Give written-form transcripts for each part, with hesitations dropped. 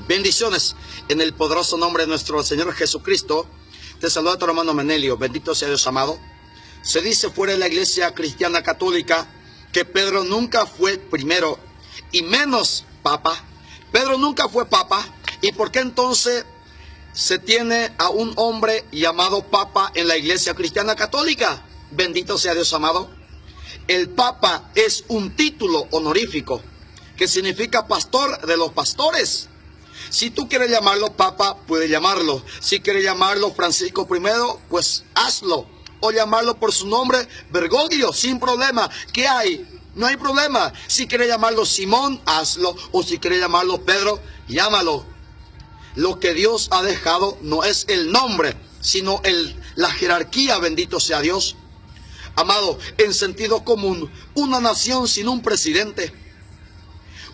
Bendiciones en el poderoso nombre de nuestro Señor Jesucristo. Te saluda tu hermano Menelio. Bendito sea Dios amado. Se dice fuera de la iglesia cristiana católica que Pedro nunca fue primero y menos papa. Pedro nunca fue papa. ¿Y por qué entonces se tiene a un hombre llamado papa en la iglesia cristiana católica? Bendito sea Dios amado. El papa es un título honorífico que significa pastor de los pastores. Si tú quieres llamarlo papa, puedes llamarlo. Si quieres llamarlo Francisco I, pues hazlo. O llamarlo por su nombre, Bergoglio, sin problema. ¿Qué hay? No hay problema. Si quieres llamarlo Simón, hazlo. O si quieres llamarlo Pedro, llámalo. Lo que Dios ha dejado no es el nombre, sino la jerarquía, bendito sea Dios. Amado, en sentido común, una nación sin un presidente,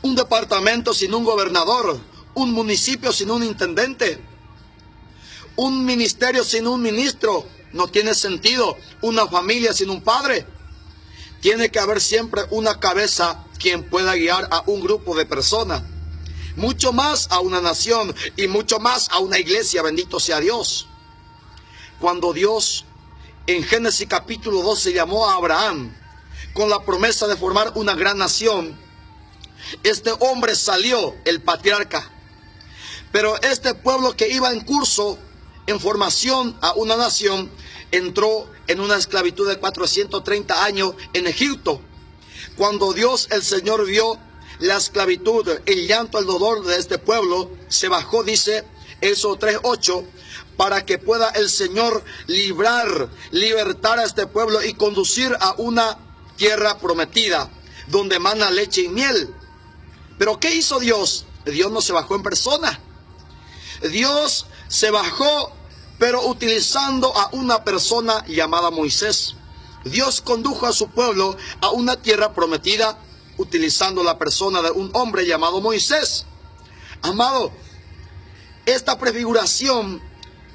un departamento sin un gobernador, un municipio sin un intendente, un ministerio sin un ministro, no tiene sentido. Una familia sin un padre. Tiene que haber siempre una cabeza quien pueda guiar a un grupo de personas. Mucho más a una nación y mucho más a una iglesia, bendito sea Dios. Cuando Dios en Génesis capítulo 12 llamó a Abraham con la promesa de formar una gran nación, este hombre salió, el patriarca. Pero este pueblo que iba en curso, en formación a una nación, entró en una esclavitud de 430 años en Egipto. Cuando Dios el Señor vio la esclavitud, el llanto, el dolor de este pueblo, se bajó, dice Éxodo 3:8, para que pueda el Señor libertar a este pueblo y conducir a una tierra prometida, donde mana leche y miel. Pero ¿qué hizo Dios? Dios no se bajó en persona. Dios se bajó, pero utilizando a una persona llamada Moisés. Dios condujo a su pueblo a una tierra prometida, utilizando la persona de un hombre llamado Moisés. Amado, esta prefiguración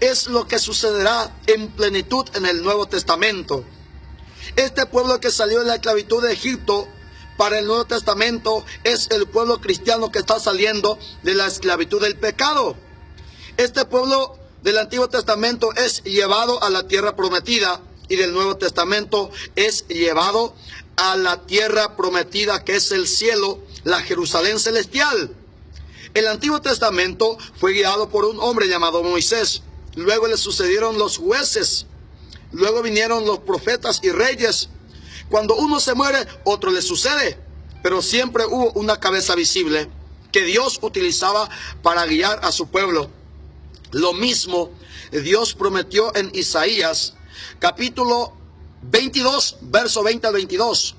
es lo que sucederá en plenitud en el Nuevo Testamento. Este pueblo que salió de la esclavitud de Egipto para el Nuevo Testamento es el pueblo cristiano que está saliendo de la esclavitud del pecado. Este pueblo del Antiguo Testamento es llevado a la tierra prometida y del Nuevo Testamento es llevado a la tierra prometida, que es el cielo, la Jerusalén celestial. El Antiguo Testamento fue guiado por un hombre llamado Moisés. Luego le sucedieron los jueces. Luego vinieron los profetas y reyes. Cuando uno se muere, otro le sucede. Pero siempre hubo una cabeza visible que Dios utilizaba para guiar a su pueblo. Lo mismo Dios prometió en Isaías, capítulo 22, verso 20 al 22.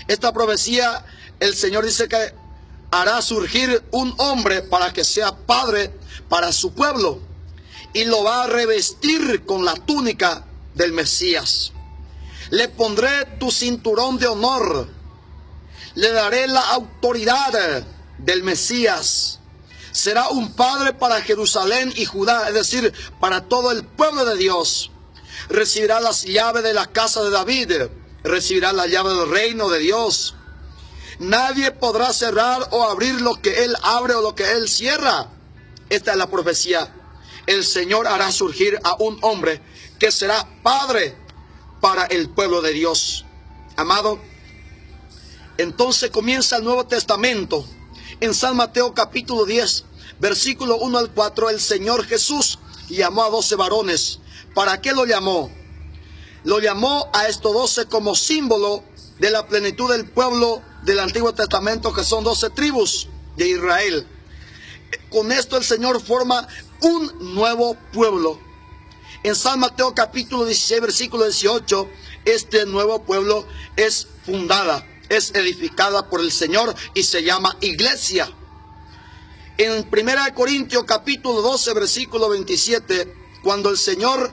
Esta profecía, el Señor dice que hará surgir un hombre para que sea padre para su pueblo. Y lo va a revestir con la túnica del Mesías. Le pondré tu cinturón de honor. Le daré la autoridad del Mesías. Será un padre para Jerusalén y Judá, es decir, para todo el pueblo de Dios. Recibirá las llaves de la casa de David. Recibirá la llave del reino de Dios. Nadie podrá cerrar o abrir lo que Él abre o lo que Él cierra. Esta es la profecía. El Señor hará surgir a un hombre que será padre para el pueblo de Dios. Amado, entonces comienza el Nuevo Testamento. En San Mateo capítulo 10, versículo 1 al 4, el Señor Jesús llamó a 12 varones. ¿Para qué lo llamó? Lo llamó a estos 12 como símbolo de la plenitud del pueblo del Antiguo Testamento, que son 12 tribus de Israel. Con esto el Señor forma un nuevo pueblo. En San Mateo capítulo 16, versículo 18, este nuevo pueblo es fundada, es edificada por el Señor y se llama iglesia. En 1 Corintios capítulo 12, versículo 27, cuando el Señor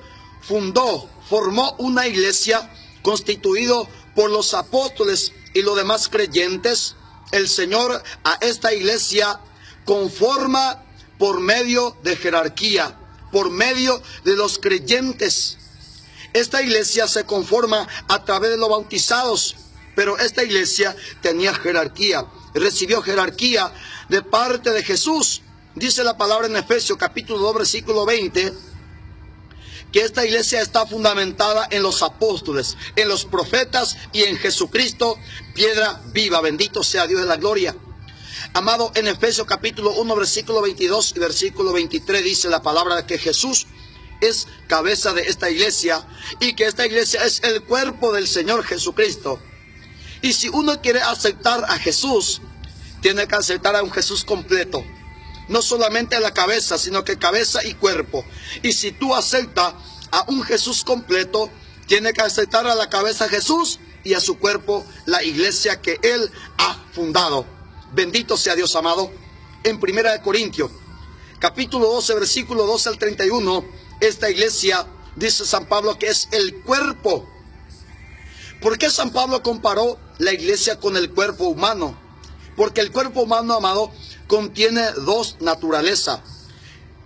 formó una iglesia constituido por los apóstoles y los demás creyentes, el Señor a esta iglesia conforma por medio de jerarquía, por medio de los creyentes. Esta iglesia se conforma a través de los bautizados, pero esta iglesia tenía jerarquía, recibió jerarquía de parte de Jesús, Dice la palabra en Efesios capítulo 2 versículo 20, que esta iglesia está fundamentada en los apóstoles, en los profetas y en Jesucristo, piedra viva. Bendito sea Dios de la gloria. Amado, en Efesios capítulo 1 versículo 22 y versículo 23 dice la palabra que Jesús es cabeza de esta iglesia y que esta iglesia es el cuerpo del Señor Jesucristo. Y si uno quiere aceptar a Jesús, tiene que aceptar a un Jesús completo. No solamente a la cabeza, sino que cabeza y cuerpo. Y si tú aceptas a un Jesús completo, tiene que aceptar a la cabeza Jesús y a su cuerpo la iglesia que Él ha fundado. Bendito sea Dios, amado. En 1 Corintios, capítulo 12, versículo 12 al 31, esta iglesia, dice San Pablo, que es el cuerpo. ¿Por qué San Pablo comparó la iglesia con el cuerpo humano? Porque el cuerpo humano, amado, contiene dos naturalezas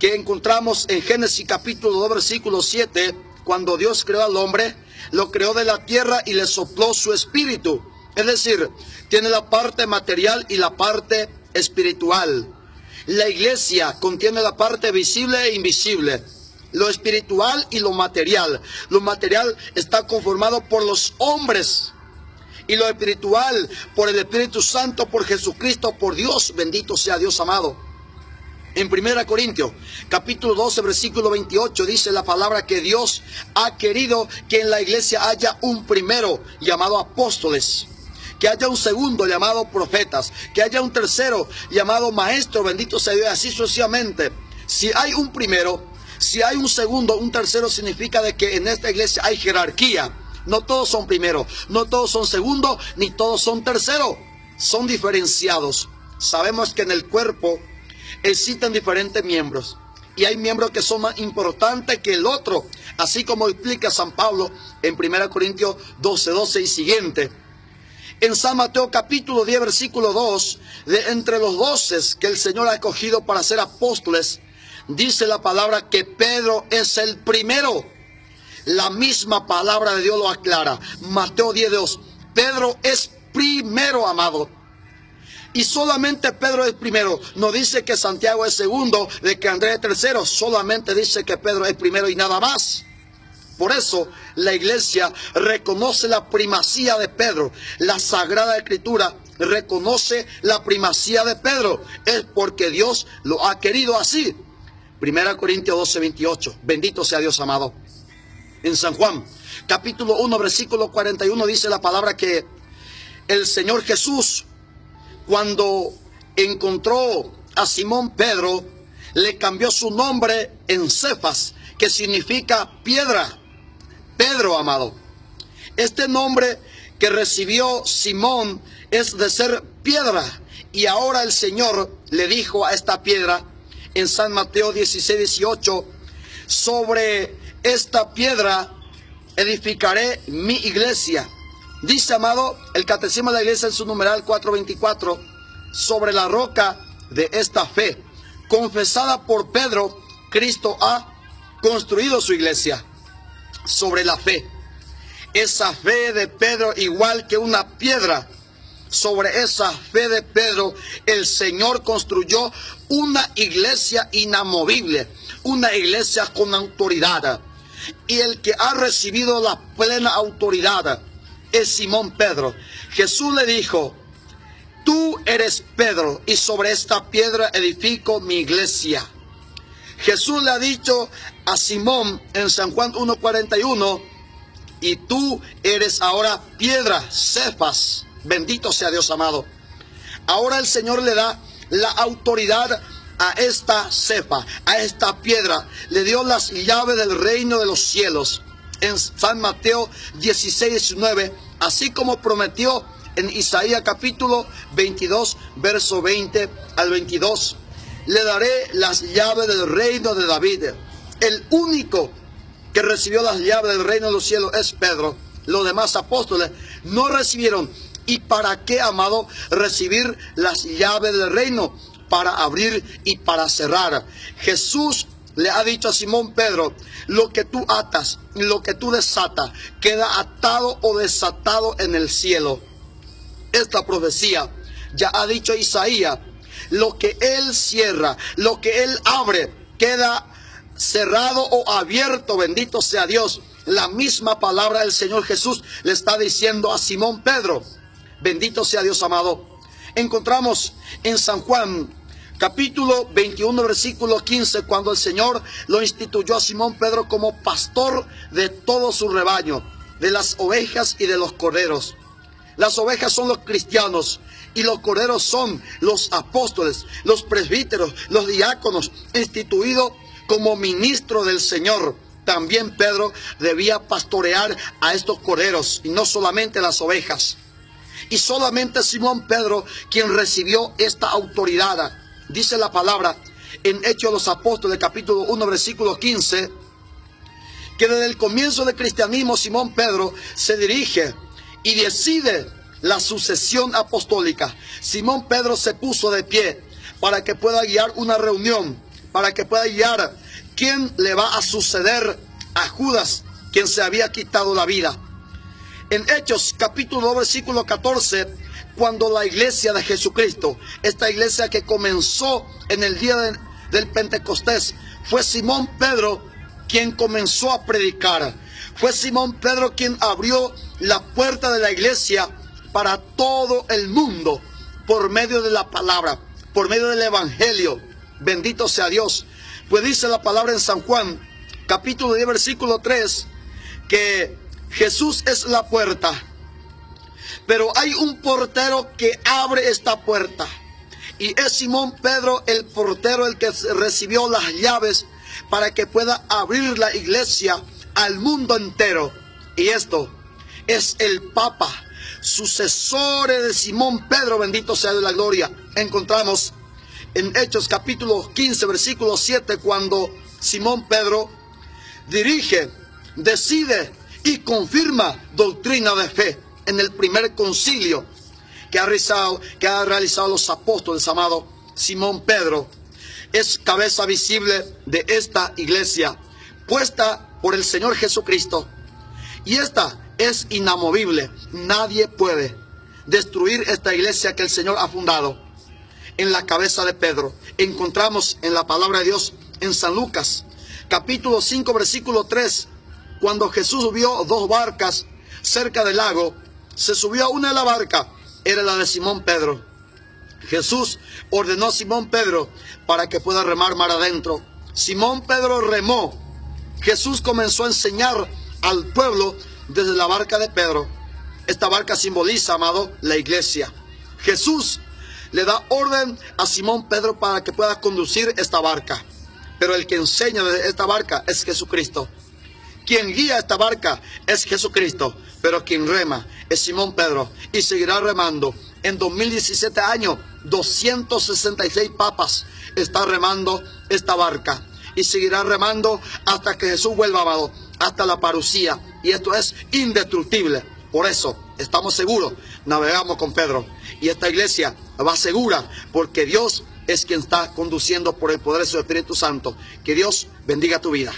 que encontramos en Génesis capítulo 2 versículo 7. Cuando Dios creó al hombre, lo creó de la tierra y le sopló su espíritu. Es decir, tiene la parte material y la parte espiritual. La iglesia contiene la parte visible e invisible, lo espiritual y lo material. Lo material está conformado por los hombres y lo espiritual por el Espíritu Santo, por Jesucristo, por Dios. Bendito sea Dios, amado. En 1 Corintios, capítulo 12, versículo 28, dice la palabra que Dios ha querido que en la iglesia haya un primero llamado apóstoles, que haya un segundo llamado profetas, que haya un tercero llamado maestro. Bendito sea Dios, así sucesivamente. Si hay un primero, si hay un segundo, un tercero, significa de que en esta iglesia hay jerarquía. No todos son primeros, no todos son segundos, ni todos son terceros. Son diferenciados. Sabemos que en el cuerpo existen diferentes miembros. Y hay miembros que son más importantes que el otro. Así como explica San Pablo en 1 Corintios 12 y siguiente. En San Mateo capítulo 10 versículo 2, de entre los 12 que el Señor ha escogido para ser apóstoles, dice la palabra que Pedro es el primero. La misma palabra de Dios lo aclara. Mateo 10:2. Pedro es primero, amado. Y solamente Pedro es primero. No dice que Santiago es segundo, de que Andrés es tercero. Solamente dice que Pedro es primero y nada más. Por eso la iglesia reconoce la primacía de Pedro. La Sagrada Escritura reconoce la primacía de Pedro. Es porque Dios lo ha querido así. 1 Corintios 12:28. Bendito sea Dios, amado. En San Juan, capítulo 1, versículo 41, dice la palabra que el Señor Jesús, cuando encontró a Simón Pedro, le cambió su nombre en Cefas, que significa piedra. Pedro, amado. Este nombre que recibió Simón es de ser piedra. Y ahora el Señor le dijo a esta piedra, en San Mateo 16:18, sobre esta piedra edificaré mi iglesia. Dice, amado, el Catecismo de la Iglesia en su numeral 424, sobre la roca de esta fe, confesada por Pedro, Cristo ha construido su iglesia. Sobre la fe. Esa fe de Pedro, igual que una piedra, sobre esa fe de Pedro, el Señor construyó una iglesia inamovible, una iglesia con autoridad. Y el que ha recibido la plena autoridad es Simón Pedro. Jesús le dijo, tú eres Pedro, y sobre esta piedra edifico mi iglesia. Jesús le ha dicho a Simón en San Juan 1:41, y tú eres ahora piedra, Cefas. Bendito sea Dios, amado. Ahora el Señor le da la autoridad a esta cepa, a esta piedra. Le dio las llaves del reino de los cielos. En San Mateo 16:19, así como prometió en Isaías capítulo 22, verso 20 al 22. Le daré las llaves del reino de David. El único que recibió las llaves del reino de los cielos es Pedro. Los demás apóstoles no recibieron. ¿Y para qué, amado, recibir las llaves del reino? Para abrir y para cerrar. Jesús le ha dicho a Simón Pedro, lo que tú atas y lo que tú desatas queda atado o desatado en el cielo. Esta profecía ya ha dicho Isaías. lo que Él cierra, lo que Él abre, queda cerrado o abierto. Bendito sea Dios. La misma palabra del Señor Jesús le está diciendo a Simón Pedro. Bendito sea Dios, amado. Encontramos en San Juan capítulo 21, versículo 15, cuando el Señor lo instituyó a Simón Pedro como pastor de todo su rebaño, de las ovejas y de los corderos. Las ovejas son los cristianos y los corderos son los apóstoles, los presbíteros, los diáconos, instituidos como ministro del Señor. También Pedro debía pastorear a estos corderos y no solamente las ovejas. Y solamente Simón Pedro quien recibió esta autoridad. Dice la palabra en Hechos de los Apóstoles, capítulo 1, versículo 15, que desde el comienzo del cristianismo Simón Pedro se dirige y decide la sucesión apostólica. Simón Pedro se puso de pie para que pueda guiar una reunión, para que pueda guiar quién le va a suceder a Judas, quien se había quitado la vida. En Hechos capítulo 2, versículo 14, cuando la iglesia de Jesucristo, esta iglesia que comenzó en el día del Pentecostés, fue Simón Pedro quien comenzó a predicar. Fue Simón Pedro quien abrió la puerta de la iglesia para todo el mundo por medio de la palabra, por medio del evangelio. Bendito sea Dios. Pues dice la palabra en San Juan, capítulo 10, versículo 3, que Jesús es la puerta, pero hay un portero que abre esta puerta. Y es Simón Pedro el portero el que recibió las llaves para que pueda abrir la iglesia al mundo entero. Y esto es el Papa, sucesor de Simón Pedro, bendito sea de la gloria. Encontramos en Hechos capítulo 15, versículo 7, cuando Simón Pedro dirige, decide y confirma doctrina de fe en el primer concilio que ha realizado los apóstoles. Amado, Simón Pedro es cabeza visible de esta iglesia puesta por el Señor Jesucristo, y esta es inamovible. Nadie puede destruir esta iglesia que el Señor ha fundado. En la cabeza de Pedro encontramos en la palabra de Dios en San Lucas capítulo 5, versículo 3, cuando Jesús vio dos barcas cerca del lago, se subió a una de la barca, era la de Simón Pedro. Jesús ordenó a Simón Pedro para que pueda remar mar adentro. Simón Pedro remó. Jesús comenzó a enseñar al pueblo desde la barca de Pedro. Esta barca simboliza, amado, la iglesia. Jesús le da orden a Simón Pedro para que pueda conducir esta barca. Pero el que enseña desde esta barca es Jesucristo. Quien guía esta barca es Jesucristo, pero quien rema es Simón Pedro, y seguirá remando. En 2017 años, 266 papas están remando esta barca, y seguirá remando hasta que Jesús vuelva, amado, hasta la parucía, y esto es indestructible. Por eso estamos seguros, navegamos con Pedro, y esta iglesia va segura, porque Dios es quien está conduciendo por el poder de su Espíritu Santo. Que Dios bendiga tu vida.